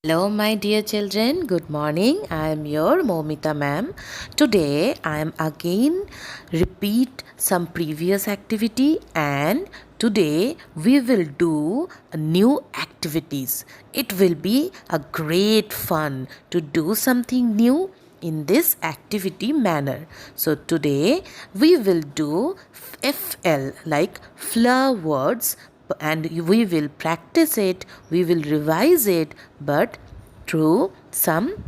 Hello, my dear children. Good morning. I am your Momita ma'am. Today, I am again repeat some previous activity, and today we will do new activities. It will be a great fun to do something new in this activity manner. So today we will do FL like flower words, and we will practice it, we will revise it, but through some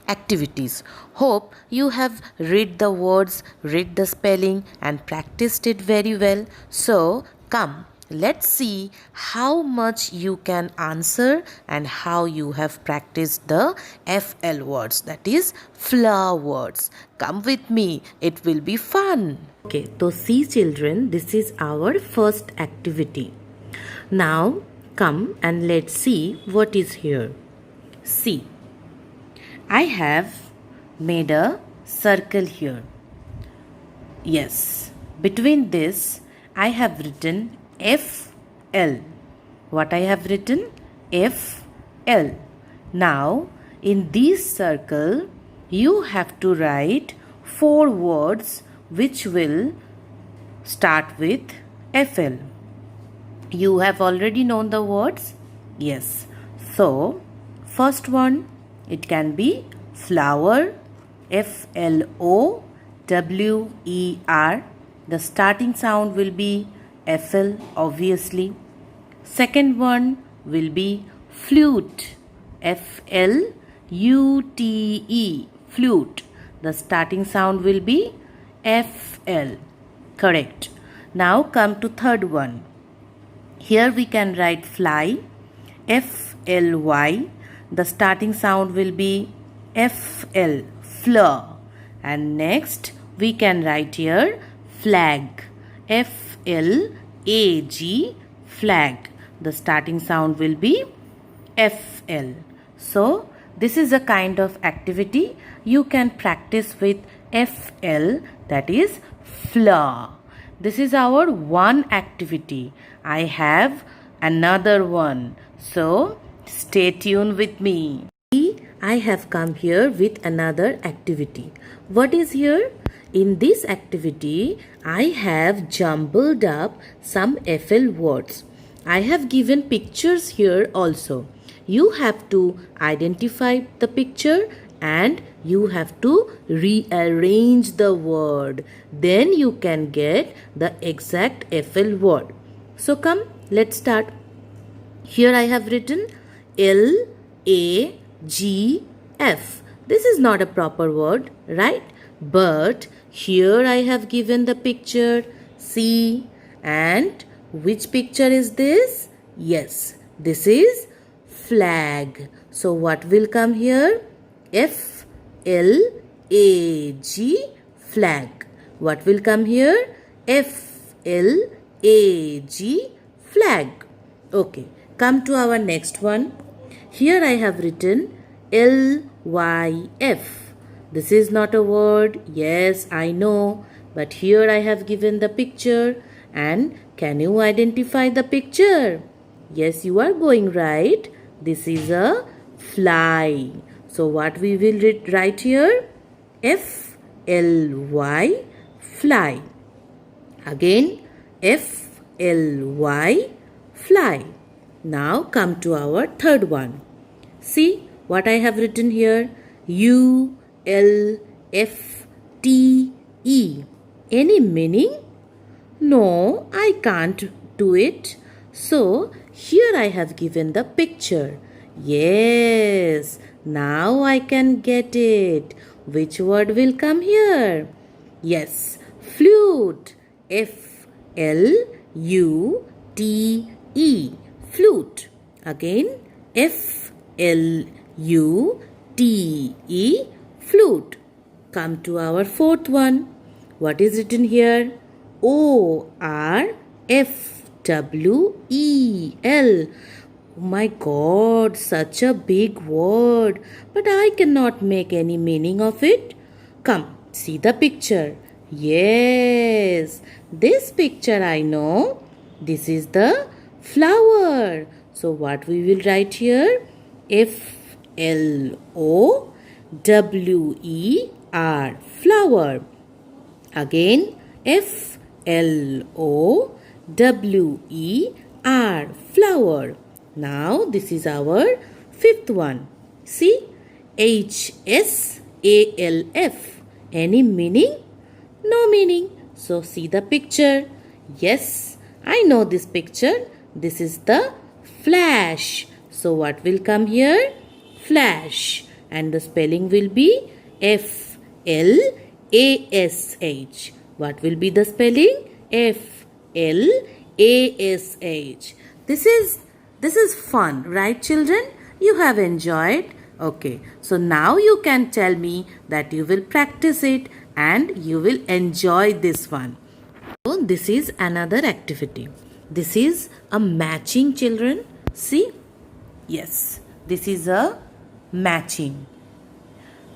activities. Hope you have read the words, read the spelling, and practiced it very well. So, come, let's see how much you can answer and how you have practiced the FL words, that is, flower words. Come with me, it will be fun. Okay, so see, children, this is our first activity. Now, come and let's see what is here. See, I have made a circle here. Yes, between this I have written FL. What I have written? FL. Now, in this circle, you have to write 4 words which will start with FL. You have already known the words? Yes. So, first one, it can be flower, FLOWER. The starting sound will be FL, obviously. Second one will be flute, FLUTE, flute. The starting sound will be FL. Correct. Now come to third one. Here we can write fly, FLY. The starting sound will be FL, fleur. And next we can write here flag, FLAG, flag. The starting sound will be FL. So this is a kind of activity you can practice with FL, that is fleur. This is our one activity. I have another one. So stay tuned with me. I have come here with another activity. What is here? In this activity, I have jumbled up some FL words. I have given pictures here also. You have to identify the picture and you have to rearrange the word. Then you can get the exact FL word. So come, let's start. Here I have written LAGF. This is not a proper word, right? But here I have given the picture. See, and which picture is this? Yes, this is flag. So what will come here? FLAG, flag. What will come here? FLAG, flag. Okay, come to our next one. Here I have written LYF. This is not a word. Yes, I know. But here I have given the picture. And can you identify the picture? Yes, you are going right. This is a fly. So what we will write here? FLY, fly. Again, FLY, fly. Now come to our third one. See what I have written here? ULFTE. Any meaning? No, I can't do it. So here I have given the picture. Yes, now I can get it. Which word will come here? Yes, flute. FLUTE, flute. Again, FLUTE, flute. Come to our fourth one. What is written here? ORFWEL. Oh my God, such a big word. But I cannot make any meaning of it. Come, see the picture. Yes, this picture I know. This is the flower. So what we will write here? F-L-O-W-E-R, flower. Again, F-L-O-W-E-R, flower. Now, this is our fifth one. See, H-S-A-L-F. Any meaning? No meaning. So, see the picture. Yes, I know this picture. This is the flash. So, what will come here? Flash. And the spelling will be F-L-A-S-H. What will be the spelling? F-L-A-S-H. This is fun, right, children? You have enjoyed. Okay, so now you can tell me that you will practice it and you will enjoy this one. So this is another activity. This is a matching, children. See? Yes, this is a matching.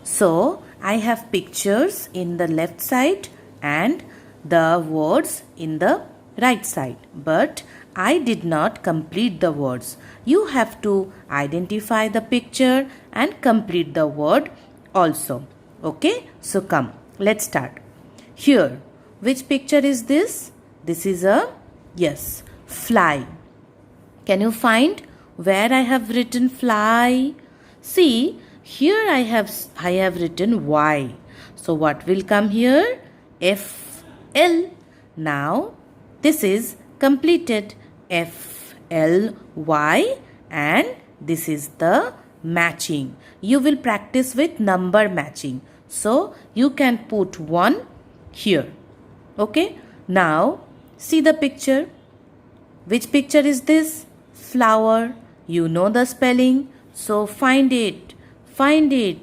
So I have pictures in the left side and the words in the right side. But I did not complete the words. You have to identify the picture and complete the word also. Okay? So come, let's start. Here, which picture is this? This is a, yes, fly. Can you find where I have written fly? See, here I have written Y. So what will come here? F-L. Now, this is completed. F-L-Y, and this is the matching. You will practice with number matching. So, you can put 1 here. Okay. Now, see the picture. Which picture is this? Flower. You know the spelling. So, find it. Find it.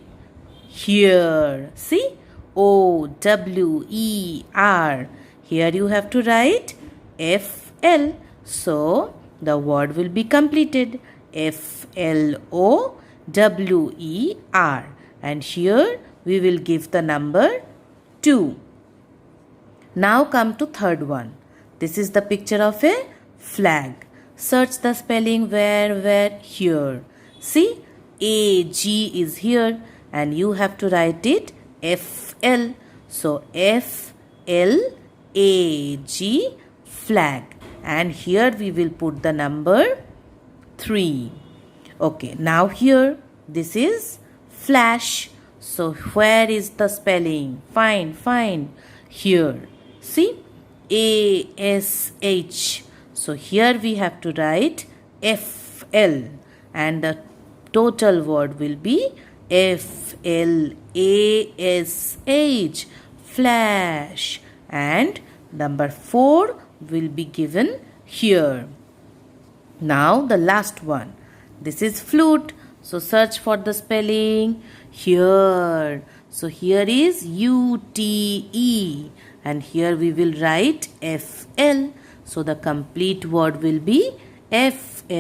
Here. See? O-W-E-R. Here you have to write F-L. So, the word will be completed. F-L-O-W-E-R. And here we will give the number 2. Now come to third one. This is the picture of a flag. Search the spelling where, here. See, A-G is here and you have to write it F-L. So, F-L-A-G, flag. And here we will put the number 3. Okay, now here this is flash. So where is the spelling? Find. Here. See? A-S-H. So here we have to write F-L. And the total word will be F-L-A-S-H. Flash. And number 4 will be given here. Now the last one. This is flute. So search for the spelling here. So here is U-T-E. And here we will write F-L. So the complete word will be F-L-U-T-E.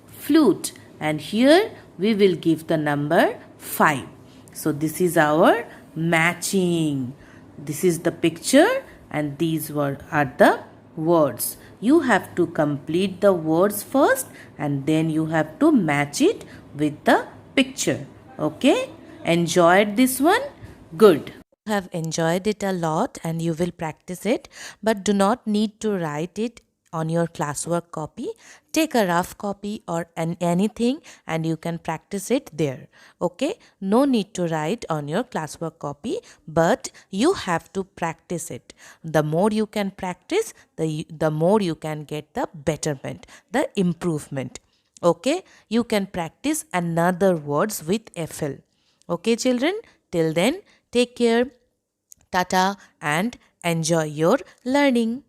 Flute. And here we will give the number 5. So this is our matching. This is the picture and these are the words. You have to complete the words first and then you have to match it with the picture. Okay? Enjoyed this one? Good. You have enjoyed it a lot and you will practice it, but do not need to write it on your classwork copy. Take a rough copy or anything and you can practice it there. Okay? No need to write on your classwork copy, but you have to practice it. The more you can practice, the more you can get the betterment, the improvement. Okay? You can practice another words with FL. Okay, children? Till then, take care. Tata and enjoy your learning.